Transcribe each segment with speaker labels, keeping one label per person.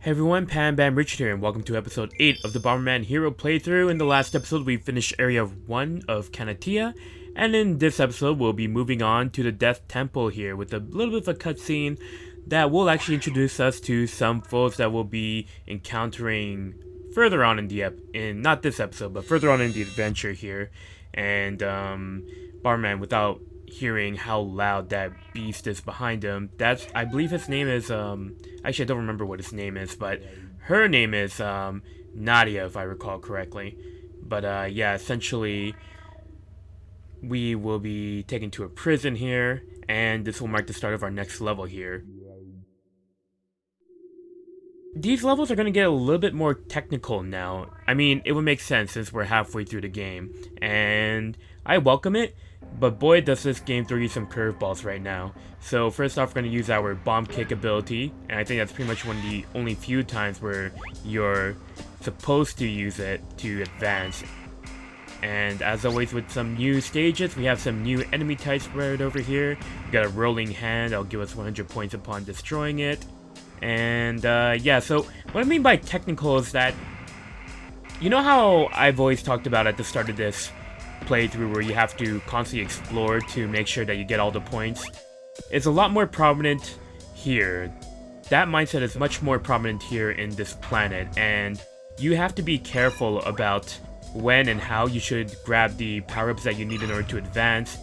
Speaker 1: Hey everyone, Pam Bam Richard here, and welcome to episode 8 of the Bomberman Hero playthrough. In the last episode, we finished area 1 of Kanatia, and in this episode, we'll be moving on to the Death Temple here with a little bit of a cutscene that will actually introduce us to some foes that we'll be encountering further on in the not this episode, but further on in the adventure here. And Bomberman, without hearing how loud that beast is behind him, I believe his name is actually I don't remember what his name is, but her name is Nadia, if I recall correctly. But yeah, essentially we will be taken to a prison here, and this will mark the start of our next level here. These levels are going to get a little bit more technical now. I mean, it would make sense since we're halfway through the game, and I welcome it. But boy, does this game throw you some curveballs right now. So first off, we're going to use our bomb kick ability, and I think that's pretty much one of the only few times where you're supposed to use it to advance. And as always with some new stages, we have some new enemy types right over here. We got a rolling hand, that'll give us 100 points upon destroying it. And yeah, so what I mean by technical is that, you know how I've always talked about at the start of this playthrough where you have to constantly explore to make sure that you get all the points? It's a lot more prominent here. That mindset is much more prominent here in this planet, and you have to be careful about when and how you should grab the power-ups that you need in order to advance.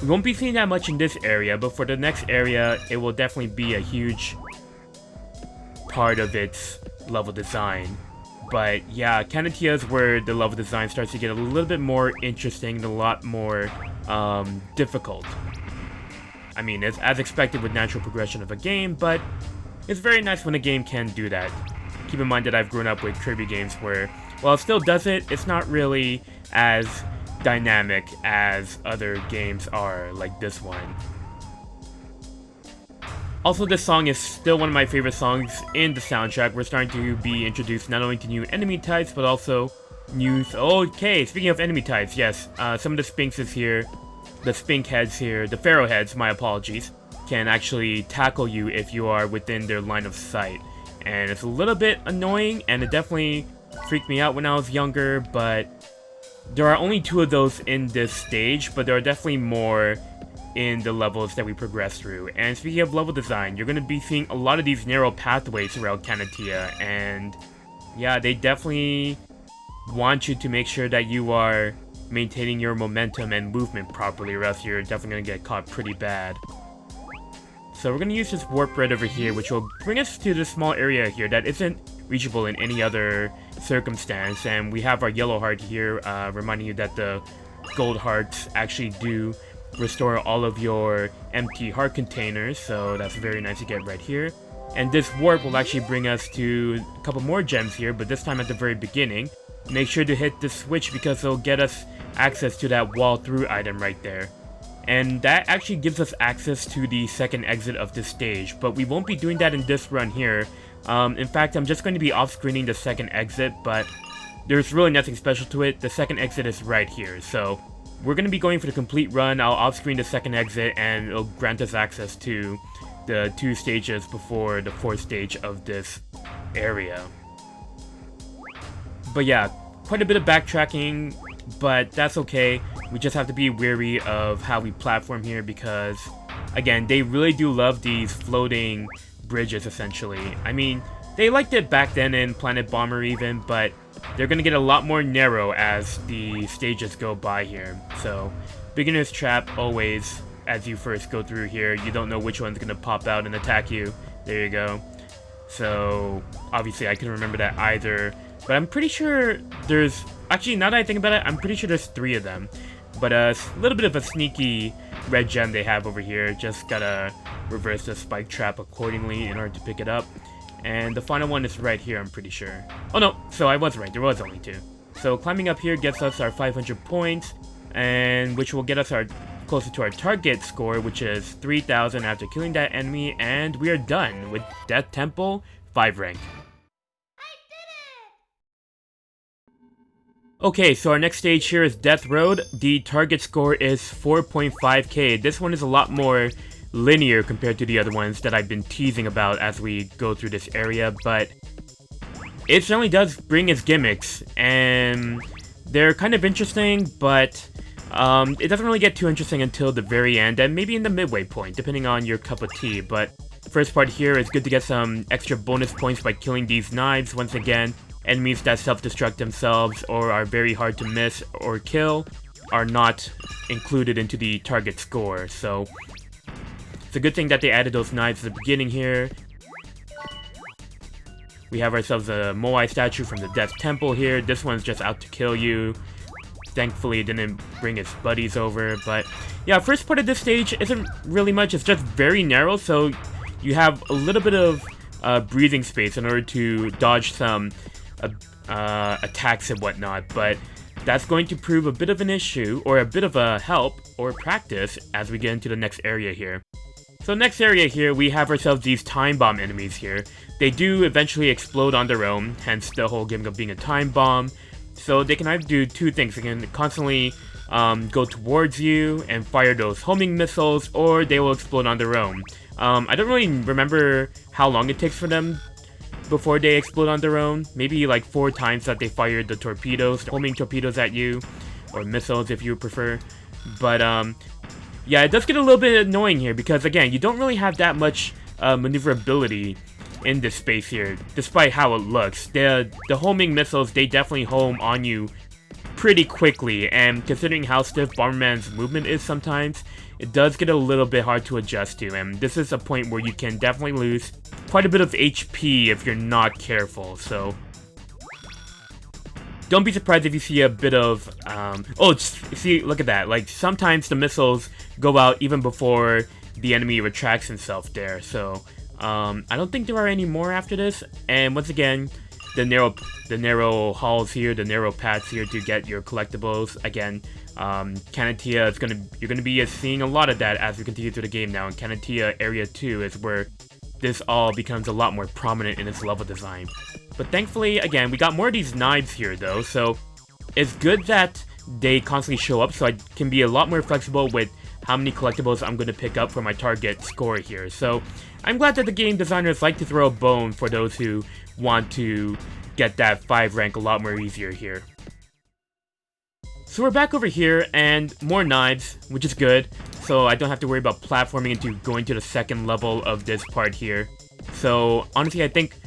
Speaker 1: We won't be seeing that much in this area, but for the next area, it will definitely be a huge part of its level design. But yeah, Kanatia is where the level design starts to get a little bit more interesting and a lot more difficult. I mean, it's as expected with natural progression of a game, but it's very nice when a game can do that. Keep in mind that I've grown up with Kirby games where, while it still does it, it's not really as dynamic as other games are, like this one. Also, this song is still one of my favorite songs in the soundtrack. We're starting to be introduced not only to new enemy types, but also new... Okay, speaking of enemy types, yes, some of the Sphinxes here, the Sphinx heads here, the Pharaoh heads, my apologies, can actually tackle you if you are within their line of sight. And it's a little bit annoying, and it definitely freaked me out when I was younger, but there are only 2 of those in this stage, but there are definitely more in the levels that we progress through. And speaking of level design, you're going to be seeing a lot of these narrow pathways throughout Kanatia, and yeah, they definitely want you to make sure that you are maintaining your momentum and movement properly, or else you're definitely going to get caught pretty bad. So we're going to use this warp right over here, which will bring us to this small area here that isn't reachable in any other circumstance, and we have our yellow heart here, reminding you that the gold hearts actually do restore all of your empty heart containers, so that's very nice to get right here. And this warp will actually bring us to a couple more gems here, but this time at the very beginning. Make sure to hit the switch because it'll get us access to that wall through item right there. And that actually gives us access to the second exit of this stage, but we won't be doing that in this run here. In fact, I'm just going to be off-screening the second exit, but there's really nothing special to it. The second exit is right here, so we're going to be going for the complete run. I'll off-screen the second exit, and it'll grant us access to the 2 stages before the 4th stage of this area. But yeah, quite a bit of backtracking, but that's okay. We just have to be wary of how we platform here because, again, they really do love these floating bridges, essentially. I mean, they liked it back then in Planet Bomber even, but they're going to get a lot more narrow as the stages go by here. So, beginner's trap always, as you first go through here, you don't know which one's going to pop out and attack you. There you go. So, obviously I couldn't remember that either, but I'm pretty sure there's... Actually, now that I think about it, I'm pretty sure there's 3 of them. But a little bit of a sneaky red gem they have over here. Just gotta reverse the spike trap accordingly in order to pick it up. And the final one is right here, I'm pretty sure. Oh no, so I was right, there was only 2. So climbing up here gets us our 500 points, and which will get us our closer to our target score, which is 3,000 after killing that enemy, and we are done with Death Temple 5 rank. Okay, so our next stage here is Death Road. The target score is 4.5k. This one is a lot more linear compared to the other ones that I've been teasing about as we go through this area, but it certainly does bring its gimmicks, and they're kind of interesting, but it doesn't really get too interesting until the very end, and maybe in the midway point, depending on your cup of tea. But the first part here is good to get some extra bonus points by killing these knives. Once again, enemies that self-destruct themselves or are very hard to miss or kill are not included into the target score, so it's a good thing that they added those knives at the beginning here. We have ourselves a Moai statue from the Death Temple here. This one's just out to kill you. Thankfully, it didn't bring its buddies over, but yeah, first part of this stage isn't really much. It's just very narrow, so you have a little bit of breathing space in order to dodge some attacks and whatnot, but that's going to prove a bit of an issue, or a bit of a help, or practice, as we get into the next area here. So next area here, we have ourselves these time bomb enemies here. They do eventually explode on their own, hence the whole gimmick of being a time bomb. So they can either do two things. They can constantly go towards you and fire those homing missiles, or they will explode on their own. I don't really remember how long it takes for them before they explode on their own. Maybe like 4 times that they fired the torpedoes, the homing torpedoes at you, or missiles if you prefer. But yeah, it does get a little bit annoying here because, again, you don't really have that much maneuverability in this space here, despite how it looks. The homing missiles, they definitely home on you pretty quickly, and considering how stiff Bomberman's movement is sometimes, it does get a little bit hard to adjust to, and this is a point where you can definitely lose quite a bit of HP if you're not careful, so don't be surprised if you see a bit of, see, look at that, like, sometimes the missiles go out even before the enemy retracts himself there, so I don't think there are any more after this, and once again, the narrow halls here, the narrow paths here to get your collectibles. Again, Kanatia is you're gonna be seeing a lot of that as we continue through the game now. And Kanatia Area 2 is where this all becomes a lot more prominent in its level design. But thankfully, again, we got more of these knives here though, so it's good that they constantly show up, so I can be a lot more flexible with how many collectibles I'm going to pick up for my target score here. So I'm glad that the game designers like to throw a bone for those who want to get that 5 rank a lot more easier here. So we're back over here, and more knives, which is good, so I don't have to worry about platforming into going to the second level of this part here. So honestly, I think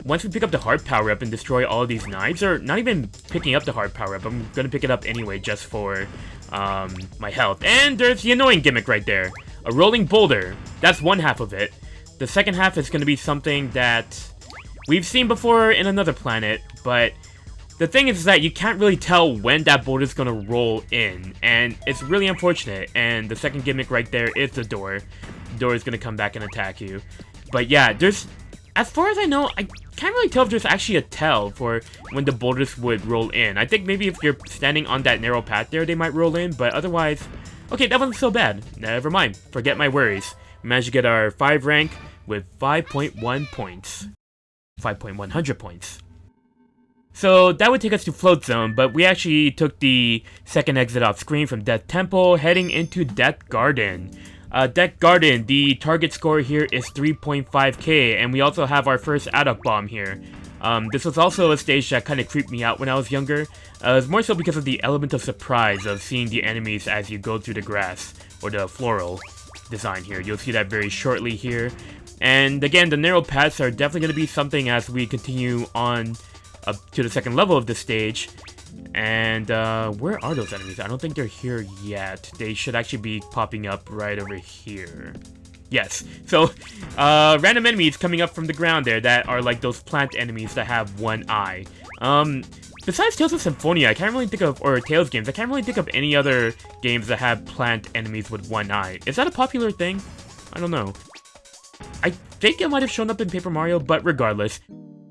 Speaker 1: once we pick up the heart power-up and destroy all of these knives, or not even picking up the heart power-up, I'm gonna pick it up anyway just for my health. And there's the annoying gimmick right there. A rolling boulder. That's one half of it. The second half is gonna be something that we've seen before in another planet, but the thing is that you can't really tell when that boulder's gonna roll in, and it's really unfortunate. And the second gimmick right there is the door. The door is gonna come back and attack you. But yeah, as far as I know, I can't really tell if there's actually a tell for when the boulders would roll in. I think maybe if you're standing on that narrow path there, they might roll in, but otherwise, okay, that wasn't so bad. Never mind, forget my worries. We managed to get our 5 rank with 5.1 points. 5.100 points. So that would take us to Float Zone, but we actually took the second exit off screen from Death Temple, heading into Death Garden. Death Garden, the target score here is 3.5k, and we also have our first Addock Bomb here. This was also a stage that kind of creeped me out when I was younger. It was more so because of the element of surprise of seeing the enemies as you go through the grass, or the floral design here. You'll see that very shortly here. And again, the narrow paths are definitely going to be something as we continue on up to the second level of the stage. And where are those enemies? I don't think they're here yet. They should actually be popping up right over here. Yes. So random enemies coming up from the ground there that are like those plant enemies that have one eye. Besides Tales of Symphonia, I can't really think of, or Tales games, I can't really think of any other games that have plant enemies with one eye. Is that a popular thing? I don't know. I think it might have shown up in Paper Mario, but regardless,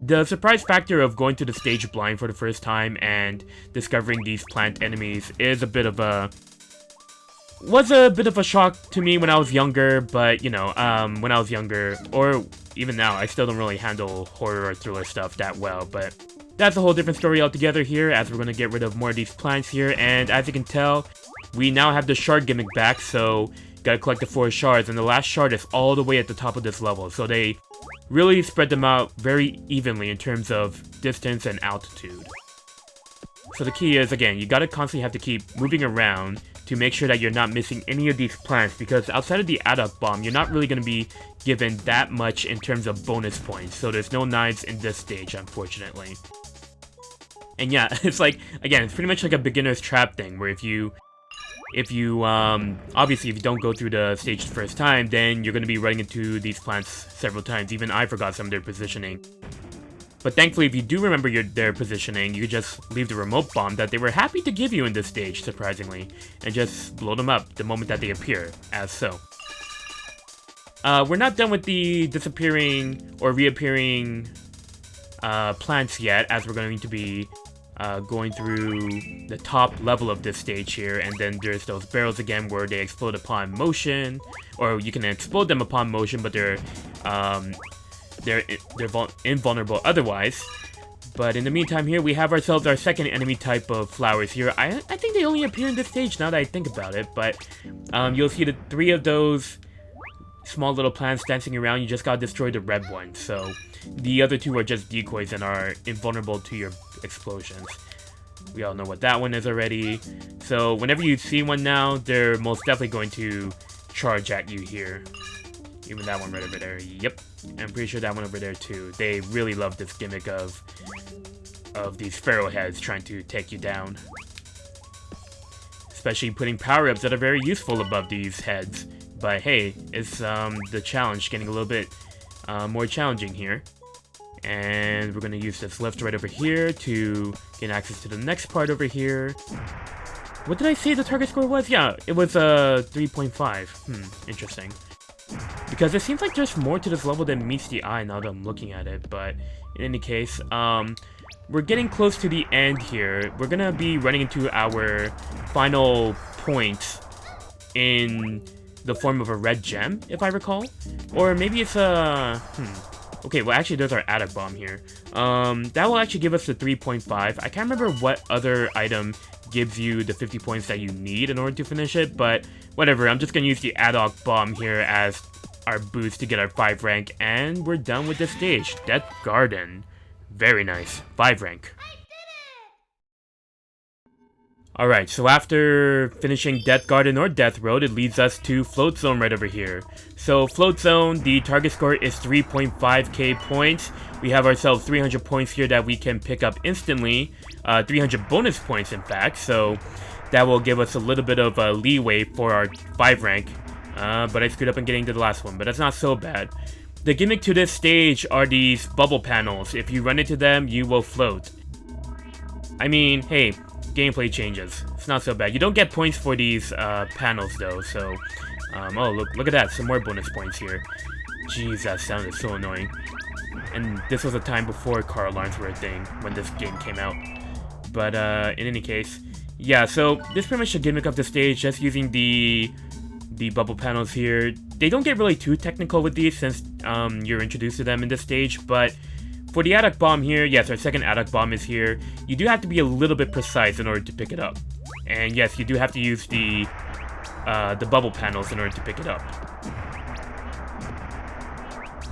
Speaker 1: the surprise factor of going to the stage blind for the first time and discovering these plant enemies is a bit of a... was a bit of a shock to me when I was younger, but, you know, when I was younger, or even now, I still don't really handle horror or thriller stuff that well, but that's a whole different story altogether here, as we're going to get rid of more of these plants here, and as you can tell, we now have the shard gimmick back, so gotta collect the 4 shards, and the last shard is all the way at the top of this level. So they really spread them out very evenly in terms of distance and altitude. So the key is, again, you gotta constantly have to keep moving around to make sure that you're not missing any of these plants, because outside of the Adduct Bomb, you're not really gonna be given that much in terms of bonus points. So there's no knives in this stage, unfortunately. And yeah, it's like, again, it's pretty much like a beginner's trap thing, where if you obviously if you don't go through the stage the first time, then you're going to be running into these plants several times. Even I forgot some of their positioning. But thankfully, if you do remember their positioning, you just leave the remote bomb that they were happy to give you in this stage, surprisingly, and just blow them up the moment that they appear, as so. We're not done with the disappearing or reappearing plants yet, as we're going to be going through the top level of this stage here, and then there's those barrels again where they explode upon motion, or you can explode them upon motion, but they're invulnerable otherwise. But in the meantime here, we have ourselves our second enemy type of flowers here. I think they only appear in this stage now that I think about it, but you'll see the 3 of those small little plants dancing around. You just gotta destroy the red one, so the other 2 are just decoys and are invulnerable to your explosions. We all know what that one is already. So whenever you see one now, they're most definitely going to charge at you here. Even that one right over there. Yep. I'm pretty sure that one over there too. They really love this gimmick of these pharaoh heads trying to take you down. Especially putting power-ups that are very useful above these heads. But hey, it's the challenge getting a little bit more challenging here. And we're going to use this lift right over here to gain access to the next part over here. What did I say the target score was? Yeah, it was 3.5. Interesting. Because it seems like there's more to this level than meets the eye now that I'm looking at it. But in any case, we're getting close to the end here. We're going to be running into our final point in the form of a red gem, if I recall. Or maybe it's a... Okay, well actually there's our Adduct Bomb here. That will actually give us the 3.5. I can't remember what other item gives you the 50 points that you need in order to finish it, but whatever. I'm just going to use the Adduct Bomb here as our boost to get our 5 rank, and we're done with this stage. Death Garden. Very nice. 5 rank. Alright, so after finishing Death Garden or Death Road, it leads us to Float Zone right over here. So Float Zone, the target score is 3.5k points. We have ourselves 300 points here that we can pick up instantly. 300 bonus points, in fact, so that will give us a little bit of leeway for our 5 rank. But I screwed up in getting to the last one, but that's not so bad. The gimmick to this stage are these bubble panels. If you run into them, you will float. I mean, hey, gameplay changes. It's not so bad. You don't get points for these panels though, so... oh, look at that. Some more bonus points here. Jeez, that sounded so annoying. And this was a time before car alarms were a thing, when this game came out. But, in any case... Yeah, so this is pretty much the gimmick of the stage, just using the bubble panels here. They don't get really too technical with these since you're introduced to them in this stage, but... For the Adduct Bomb here, yes, our second Adduct Bomb is here. You do have to be a little bit precise in order to pick it up. And yes, you do have to use the bubble panels in order to pick it up.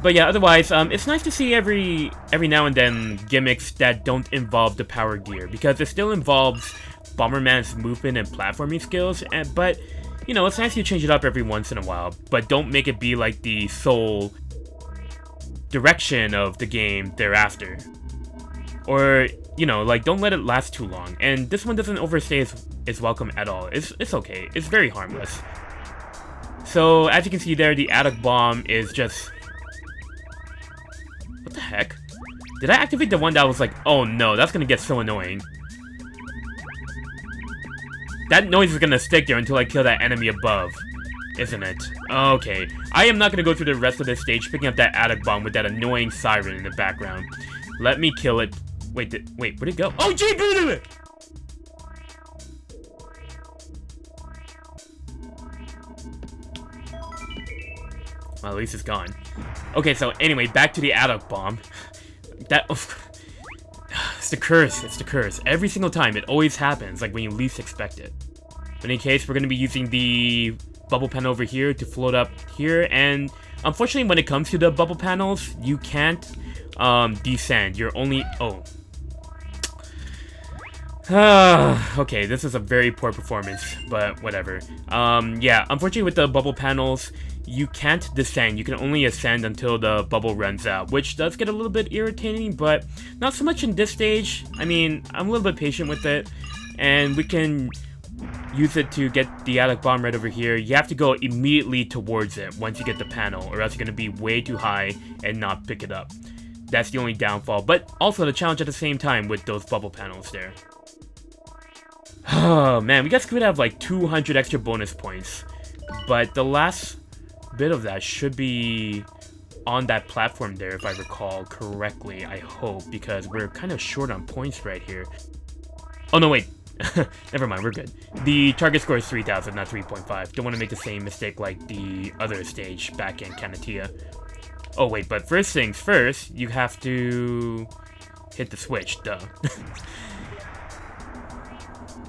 Speaker 1: But yeah, otherwise, it's nice to see every now and then gimmicks that don't involve the power gear, because it still involves Bomberman's movement and platforming skills, but, you know, it's nice to change it up every once in a while, but don't make it be like the sole direction of the game thereafter. Or, you know, like, don't let it last too long. And this one doesn't overstay its welcome at all. It's okay. It's very harmless. So, as you can see there, the Adduct Bomb is just... What the heck? Did I activate the one that was like, oh no, that's gonna get so annoying. That noise is gonna stick there until I kill that enemy above. Isn't it? Okay. I am not going to go through the rest of this stage picking up that Adduct Bomb with that annoying siren in the background. Let me kill it. Wait, where'd it go? Oh, gee, it! Well, at least it's gone. Okay, so anyway, back to the Adduct Bomb. That... It's the curse. It's the curse. Every single time, it always happens, like when you least expect it. In any case, we're going to be using the bubble panel over here to float up here. And unfortunately, when it comes to the bubble panels, you can't descend. You're only... Oh. Okay, this is a very poor performance, but whatever. Yeah, unfortunately with the bubble panels, you can't descend. You can only ascend until the bubble runs out, which does get a little bit irritating, but not so much in this stage. I mean, I'm a little bit patient with it, and we can use it to get the atomic bomb right over here. You have to go immediately towards it once you get the panel, or else you're going to be way too high and not pick it up. That's the only downfall, but also the challenge at the same time with those bubble panels there. Oh man, we guys could have like 200 extra bonus points, but the last bit of that should be on that platform there, if I recall correctly, I hope, because we're kind of short on points right here. Oh no, wait. Never mind, we're good. The target score is 3,000, not 3.5. Don't want to make the same mistake like the other stage back in Kanatia. Oh wait, but first things first, you have to hit the switch, duh.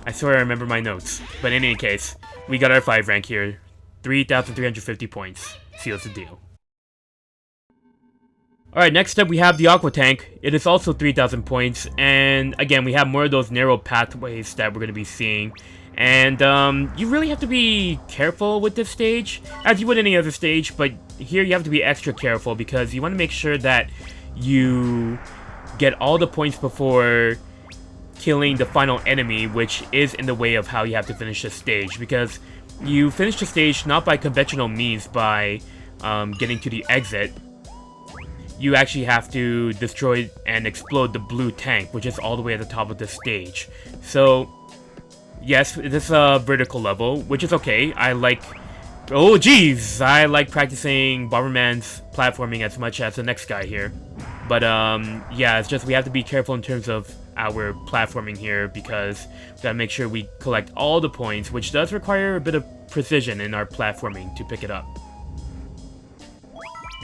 Speaker 1: I swear I remember my notes. But in any case, we got our 5 rank here. 3,350 points. Seals the deal. Alright, next up we have the Aqua Tank. It is also 3,000 points. And again, we have more of those narrow pathways that we're going to be seeing. And you really have to be careful with this stage, as you would any other stage. But here you have to be extra careful because you want to make sure that you get all the points before killing the final enemy, which is in the way of how you have to finish the stage, because you finish the stage not by conventional means by getting to the exit. You actually have to destroy and explode the blue tank, which is all the way at the top of the stage. So yes, this is a vertical level, which is okay. I like... Oh jeez! I like practicing Bomberman's platforming as much as the next guy here. But yeah, it's just we have to be careful in terms of our platforming here, because we gotta make sure we collect all the points, which does require a bit of precision in our platforming to pick it up.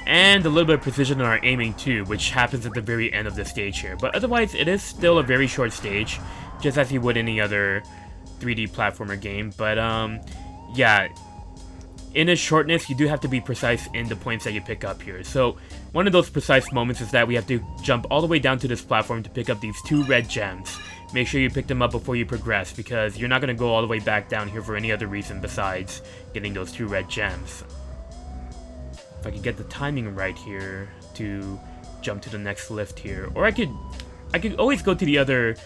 Speaker 1: And a little bit of precision in our aiming too, which happens at the very end of the stage here. But otherwise, it is still a very short stage, just as you would any other 3D platformer game. But yeah, in its shortness, you do have to be precise in the points that you pick up here. So one of those precise moments is that we have to jump all the way down to this platform to pick up these 2 red gems. Make sure you pick them up before you progress, because you're not going to go all the way back down here for any other reason besides getting those 2 red gems. If I can get the timing right here to jump to the next lift here. Or I could always go to the other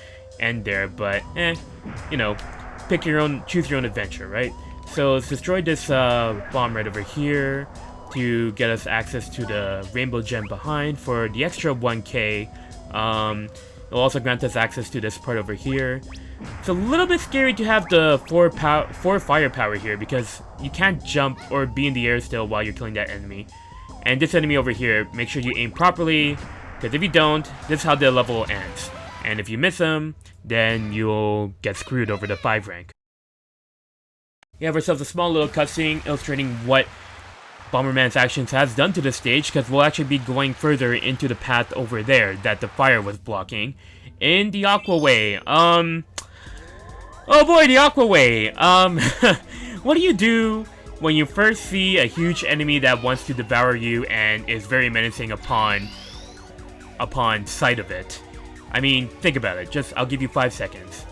Speaker 1: end there, but you know, pick your own, choose your own adventure, right? So let's destroy this bomb right over here to get us access to the rainbow gem behind for the extra 1k. It'll also grant us access to this part over here. It's a little bit scary to have the 4 firepower here, because you can't jump or be in the air still while you're killing that enemy. And this enemy over here, make sure you aim properly, because if you don't, this is how the level ends. And if you miss him, then you'll get screwed over the 5 rank. We have ourselves a small little cutscene illustrating what Bomberman's actions has done to the stage, because we'll actually be going further into the path over there that the fire was blocking in the Aqua Way. Oh boy, the Aqua Way. What do you do when you first see a huge enemy that wants to devour you and is very menacing upon sight of it? I mean, think about it. I'll give you 5 seconds.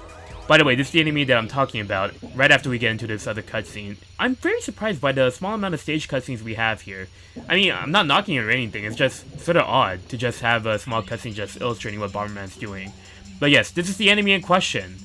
Speaker 1: By the way, this is the enemy that I'm talking about, right after we get into this other cutscene. I'm very surprised by the small amount of stage cutscenes we have here. I mean, I'm not knocking it or anything, it's just sort of odd to just have a small cutscene just illustrating what Bomberman's doing. But yes, this is the enemy in question.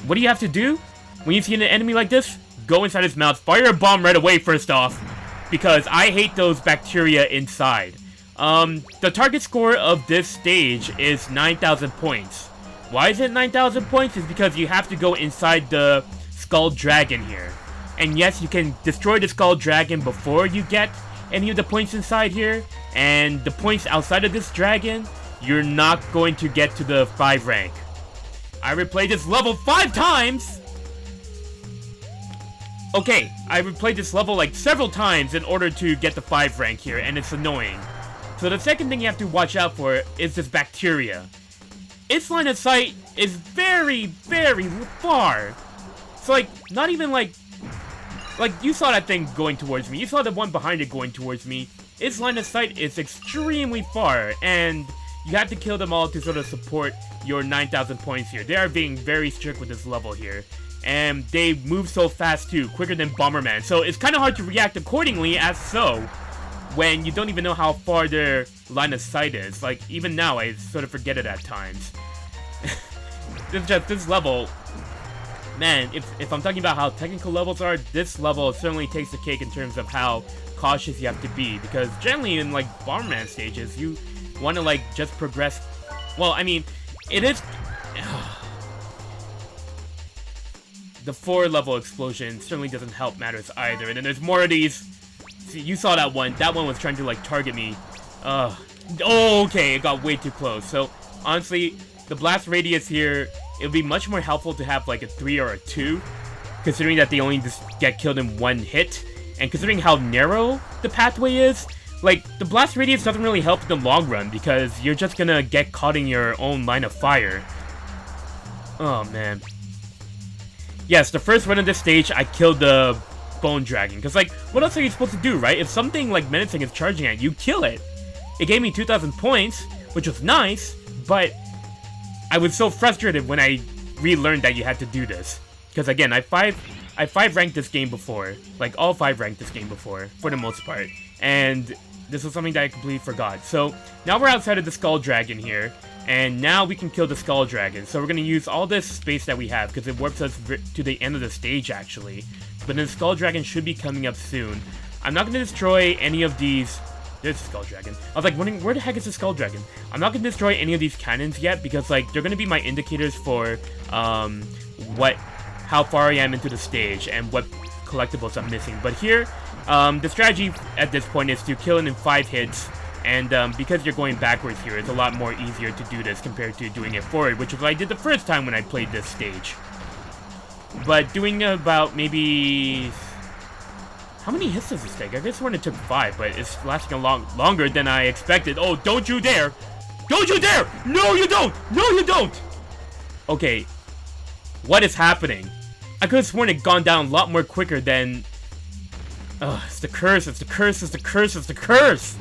Speaker 1: What do you have to do when you see an enemy like this? Go inside his mouth, fire a bomb right away first off, because I hate those bacteria inside. The target score of this stage is 9,000 points. Why is it 9,000 points? Is because you have to go inside the Skull Dragon here. And yes, you can destroy the Skull Dragon before you get any of the points inside here. And the points outside of this dragon, you're not going to get to the 5 rank. I replayed this level 5 times! Okay, I replayed this level like several times in order to get the 5 rank here, and it's annoying. So the second thing you have to watch out for is this bacteria. Its line of sight is very, very far. It's like, not even like Like, you saw that thing going towards me. You saw the one behind it going towards me. Its line of sight is extremely far, and you have to kill them all to sort of support your 9,000 points here. They are being very strict with this level here. And they move so fast too, quicker than Bomberman. So it's kind of hard to react accordingly as so, when you don't even know how far their line of sight is. Like, even now, I sort of forget it at times. This level, man, if I'm talking about how technical levels are, this level certainly takes the cake in terms of how cautious you have to be. Because generally in, like, Bomberman stages, you want to, like, just progress. Well, I mean, it is... The 4-level explosion certainly doesn't help matters either. And then there's more of these... See, you saw that one. That one was trying to, like, target me. Oh, okay, it got way too close. So, honestly, the blast radius here, it would be much more helpful to have, like, a 3 or a 2. Considering that they only just get killed in one hit. And considering how narrow the pathway is, like, the blast radius doesn't really help in the long run. Because you're just gonna get caught in your own line of fire. Oh, man. Yes, the first run of this stage, I killed the Bone Dragon. Because, like, what else are you supposed to do, right? If something, like, menacing is charging at you, kill it. It gave me 2,000 points, which was nice, but I was so frustrated when I relearned that you had to do this. Because, again, I 5 ranked this game before. Like, all 5 ranked this game before, for the most part. And this was something that I completely forgot. So, now we're outside of the Skull Dragon here. And now we can kill the Skull Dragon. So we're going to use all this space that we have, because it warps us to the end of the stage, actually. But then the Skull Dragon should be coming up soon. I'm not going to destroy any of these... There's the Skull Dragon. I was like, where the heck is the Skull Dragon? I'm not going to destroy any of these cannons yet, because, like, they're going to be my indicators for, how far I am into the stage, and what collectibles I'm missing. But here, the strategy at this point is to kill it in 5 hits. And because you're going backwards here, it's a lot more easier to do this compared to doing it forward, which is what I did the first time when I played this stage. But doing about maybe... How many hits does this take? I guess when it took 5, but it's lasting a lot longer than I expected. Oh, don't you dare! Don't you dare! No, you don't! No, you don't! Okay. What is happening? I could have sworn it gone down a lot more quicker than... Ugh, it's the curse, it's the curse, it's the curse, it's the curse!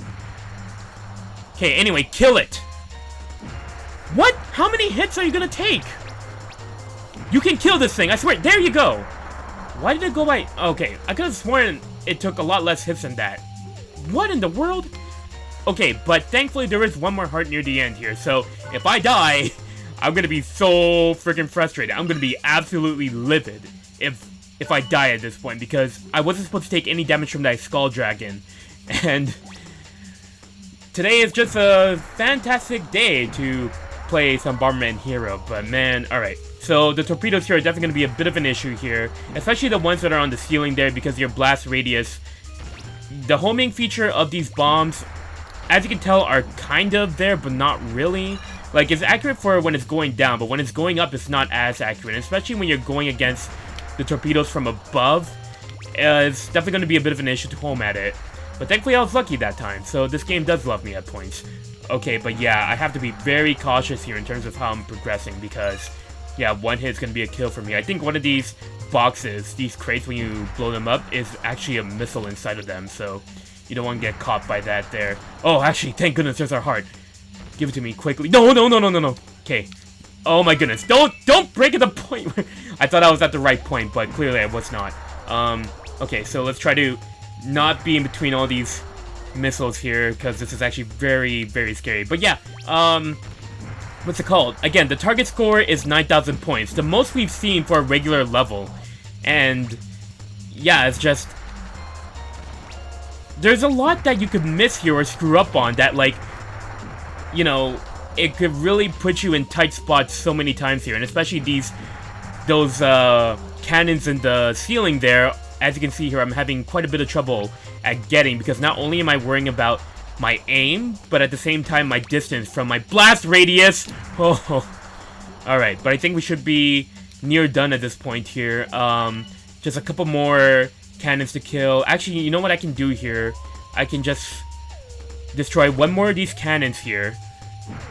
Speaker 1: Okay, anyway, kill it! What? How many hits are you gonna take? You can kill this thing, I swear. There you go! Why did it go by... Okay, I could have sworn it took a lot less hits than that. What in the world? Okay, but thankfully there is one more heart near the end here, so if I die, I'm gonna be so freaking frustrated. I'm gonna be absolutely livid if I die at this point, because I wasn't supposed to take any damage from that Skull Dragon. And... today is just a fantastic day to play some Bomberman Hero, but man, alright. So the torpedoes here are definitely going to be a bit of an issue here, especially the ones that are on the ceiling there because of your blast radius. The homing feature of these bombs, as you can tell, are kind of there, but not really. Like, it's accurate for when it's going down, but when it's going up, it's not as accurate, especially when you're going against the torpedoes from above. It's definitely going to be a bit of an issue to home at it. But thankfully I was lucky that time, so this game does love me at points. Okay, but yeah, I have to be very cautious here in terms of how I'm progressing, because, yeah, one hit is going to be a kill for me. I think one of these boxes, these crates when you blow them up, is actually a missile inside of them, so you don't want to get caught by that there. Oh, actually, thank goodness there's our heart. Give it to me quickly. No, no, no, no, no, no. Okay. Oh my goodness. Don't break at the point where... I thought I was at the right point, but clearly I was not. Okay, so let's try to not be in between all these missiles here, because this is actually very, very scary. But yeah, what's it called? Again, the target score is 9,000 points, the most we've seen for a regular level. And yeah, it's just... there's a lot that you could miss here or screw up on that, like, you know, it could really put you in tight spots so many times here. And especially those cannons in the ceiling there. As you can see here, I'm having quite a bit of trouble at getting, because not only am I worrying about my aim, but at the same time my distance from my blast radius. Oh, alright, but I think we should be near done at this point here. Just a couple more cannons to kill. Actually, you know what I can do here? I can just destroy one more of these cannons here.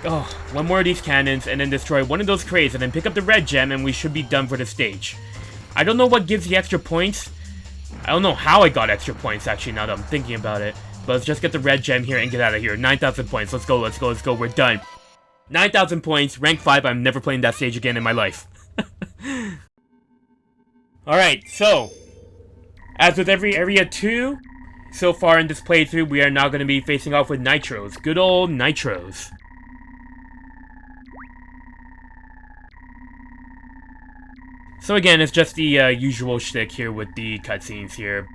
Speaker 1: Oh, one more of these cannons, and then destroy one of those crates, and then pick up the red gem, and we should be done for the stage. I don't know what gives the extra points. I don't know how I got extra points, actually, now that I'm thinking about it. But let's just get the red gem here and get out of here. 9,000 points. Let's go, let's go, let's go. We're done. 9,000 points, rank 5. I'm never playing that stage again in my life. Alright, so, as with every Area 2, so far in this playthrough, we are now going to be facing off with Nitros. Good old Nitros. So again, it's just the usual shtick here with the cutscenes here.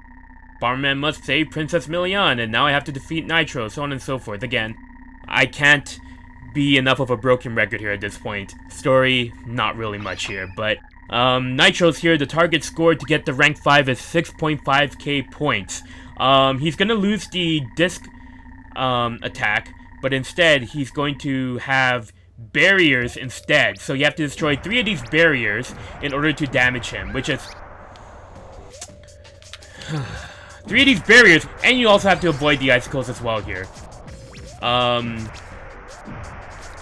Speaker 1: Bomberman must save Princess Million, and now I have to defeat Nitro, so on and so forth. Again, I can't be enough of a broken record here at this point. Story, not really much here, but Nitro's here. The target score to get the rank 5 is 6.5k points. He's gonna lose the disc attack, but instead he's going to have barriers instead. So you have to destroy 3 of these barriers in order to damage him, which is 3 of these barriers, and you also have to avoid the icicles as well here. Can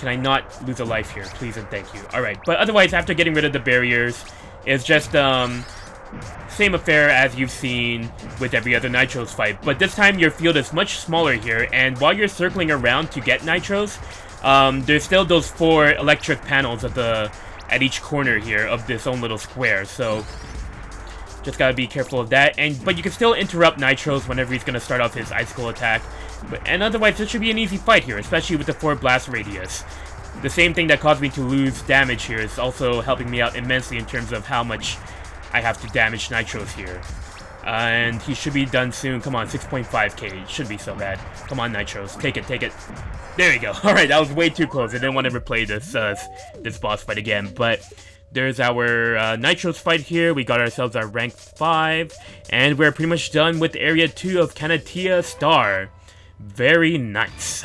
Speaker 1: I not lose a life here? Please and thank you. Alright, but otherwise, after getting rid of the barriers, it's just, same affair as you've seen with every other Nitros fight. But this time, your field is much smaller here, and while you're circling around to get Nitros, there's still those 4 electric panels at each corner here of this own little square, so just gotta be careful of that. But you can still interrupt Nitros whenever he's gonna start off his icicle attack. And otherwise, this should be an easy fight here, especially with the 4 blast radius. The same thing that caused me to lose damage here is also helping me out immensely in terms of how much I have to damage Nitros here. And he should be done soon. Come on, 6.5k. It shouldn't be so bad. Come on, Nitros. Take it, take it. There you go. Alright, that was way too close. I didn't want to replay this boss fight again. But there's our Nitros fight here. We got ourselves our rank 5. And we're pretty much done with Area 2 of Kanatia Star. Very nice.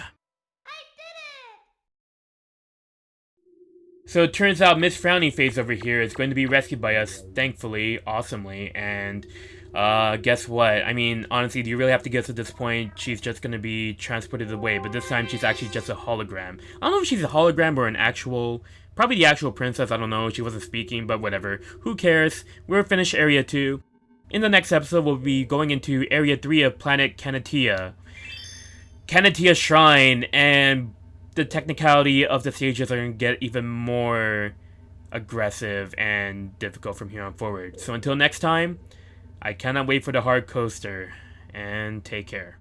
Speaker 1: So it turns out Miss Frowny Face over here is going to be rescued by us, thankfully, awesomely, and guess what? I mean, honestly, do you really have to guess at this point? She's just going to be transported away, but this time she's actually just a hologram. I don't know if she's a hologram or an actual, probably the actual princess, I don't know, she wasn't speaking, but whatever. Who cares? We're finished Area 2. In the next episode, we'll be going into Area 3 of Planet Kanatia. Kanatia Shrine, and the technicality of the stages are going to get even more aggressive and difficult from here on forward. So until next time, I cannot wait for the hard coaster, and take care.